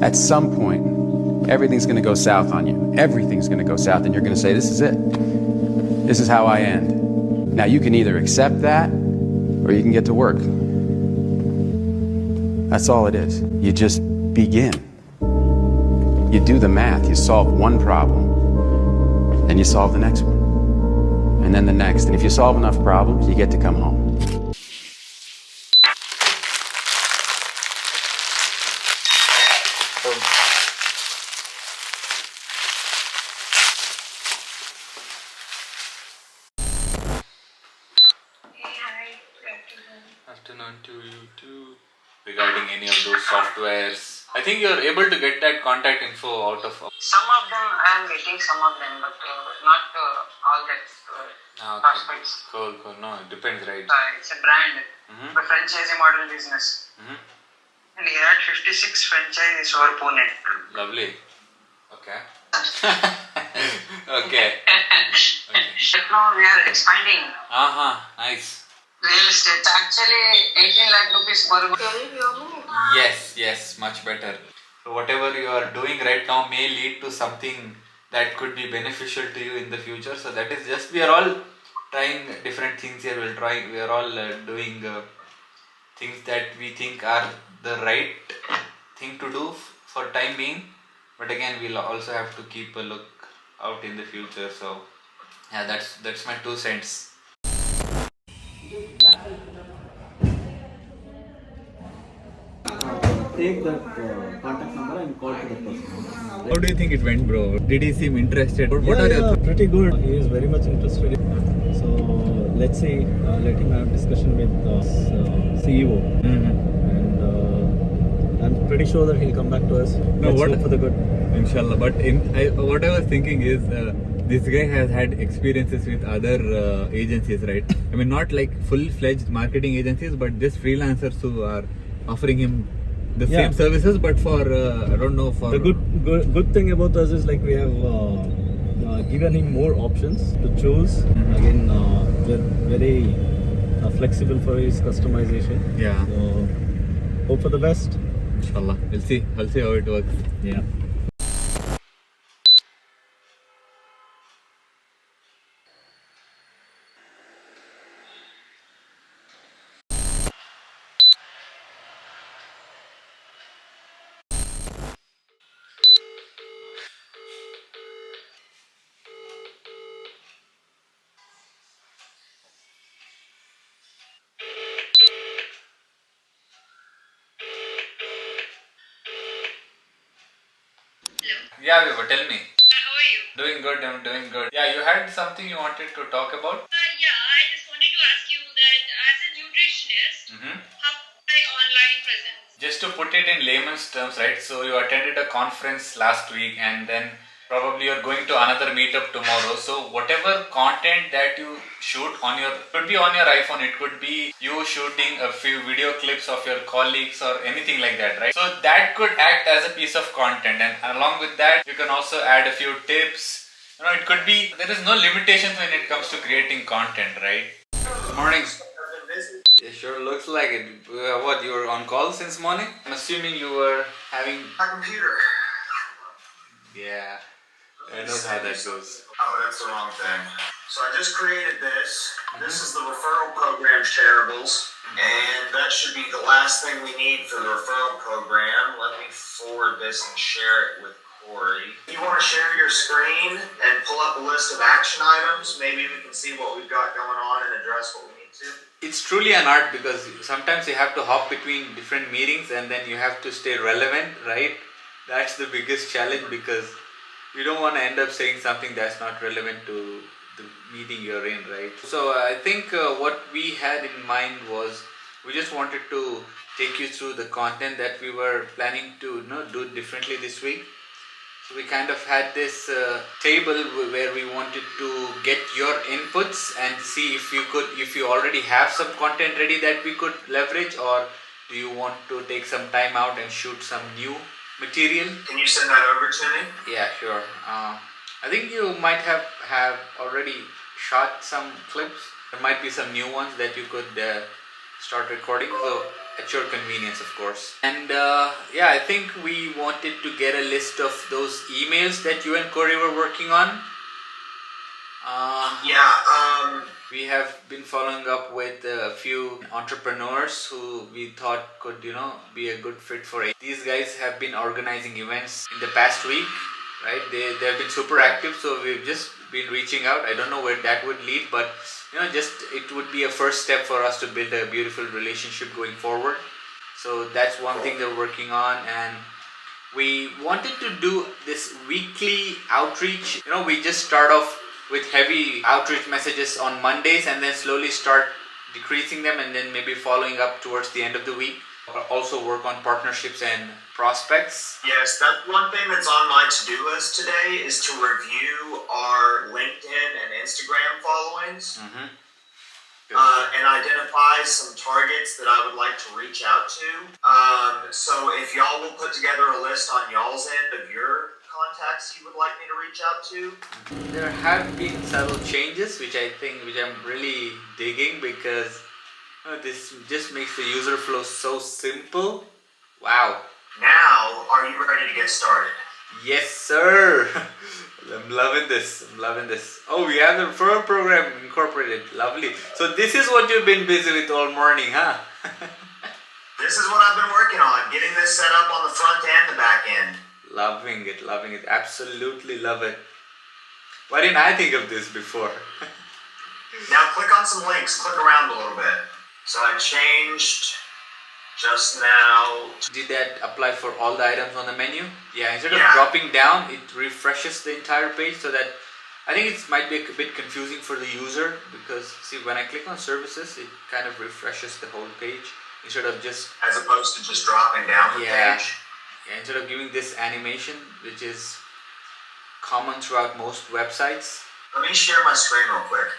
At some point, everything's going to go south on you. Everything's going to go south, and you're going to say, this is it. This is how I end. Now, you can either accept that, or you can get to work. That's all it is. You just begin. You do the math. You solve one problem, then you solve the next one, and then the next. And if you solve enough problems, you get to come home. Afternoon to you too. Regarding any of those softwares, I think you're able to get that contact info out of. Some of them I am getting, some of them, but not all that prospects. Cool. No, it depends, right? It's a brand, a franchisee model business. And he had 56 franchises over Pune. Lovely. Okay. Okay. Right now we are expanding. Nice. Real estate. Actually, 18 lakh rupees per month. Yes, much better. So whatever you are doing right now may lead to something that could be beneficial to you in the future. So that is just, we are all trying different things here. We are all doing things that we think are the right thing to do for time being. But again, we'll also have to keep a look out in the future. So yeah, that's my 2 cents. Take that contact number and call to the person. How do you think it went, bro? Did he seem interested? What are your pretty good. He is very much interested. So let's see. Let him have discussion with CEO, and I'm pretty sure that he'll come back to us. Let's hope for the good. Inshallah. But what I was thinking is, this guy has had experiences with other agencies, right? I mean, not like full-fledged marketing agencies, but just freelancers who are offering him the same services, but for I don't know, for the good thing about us is like we have given him more options to choose. Again, we're very flexible for his customization. Yeah. So hope for the best. Inshallah. We'll see how it works. Yeah. Yeah, Viva, tell me. How are you? Doing good, I'm doing good. Yeah, you had something you wanted to talk about? Yeah, I just wanted to ask you that as a nutritionist, how my online presence? Just to put it in layman's terms, right? So you attended a conference last week and then probably you're going to another meetup tomorrow. So whatever content that you shoot on your, could be on your iPhone, it could be you shooting a few video clips of your colleagues or anything like that, right? So that could act as a piece of content, and along with that, you can also add a few tips. You know, it could be, there is no limitations when it comes to creating content, right? Good morning. It sure looks like it. What, you were on call since morning? I'm assuming you were having... My computer. Yeah, I know how that goes. Oh, that's the wrong thing. So I just created this. This is the referral program shareables. And that should be the last thing we need for the referral program. Let me forward this and share it with Corey. You want to share your screen and pull up a list of action items? Maybe we can see what we've got going on and address what we need to. It's truly an art because sometimes you have to hop between different meetings and then you have to stay relevant, right? That's the biggest challenge because you don't want to end up saying something that's not relevant to the meeting you're in, right? So I think what we had in mind was we just wanted to take you through the content that we were planning to do differently this week. So we kind of had this table where we wanted to get your inputs and see if you already have some content ready that we could leverage, or do you want to take some time out and shoot some new material? Can you send that over to me? Yeah, sure. I think you might have already shot some clips. There might be some new ones that you could start recording. So at your convenience, of course. And yeah, I think we wanted to get a list of those emails that you and Corey were working on. We have been following up with a few entrepreneurs who we thought could, be a good fit for it. These guys have been organizing events in the past week, right? They have been super active, so we've just been reaching out. I don't know where that would lead, but just it would be a first step for us to build a beautiful relationship going forward. So that's one thing they're working on, and we wanted to do this weekly outreach. We just start off with heavy outreach messages on Mondays and then slowly start decreasing them, and then maybe following up towards the end of the week. Also work on partnerships and prospects. Yes, that's one thing that's on my to-do list today is to review our LinkedIn and Instagram followings and identify some targets that I would like to reach out to. So if y'all will put together a list on y'all's end of your contacts you would like me to reach out to. There have been subtle changes which I'm really digging, because this just makes the user flow so simple. Wow. Now, are you ready to get started? Yes, sir. I'm loving this. Oh, we have the referral program incorporated. Lovely. So this is what you've been busy with all morning, huh? This is what I've been working on, getting this set up on the front and the back end. Loving it. Absolutely love it. Why didn't I think of this before? Now click on some links, click around a little bit. So I changed just now. Did that apply for all the items on the menu? Yeah, instead of dropping down, it refreshes the entire page, so that I think it might be a bit confusing for the user, because see, when I click on services, it kind of refreshes the whole page instead of just... As opposed to just dropping down the page. Yeah, instead of giving this animation, which is common throughout most websites. Let me share my screen real quick.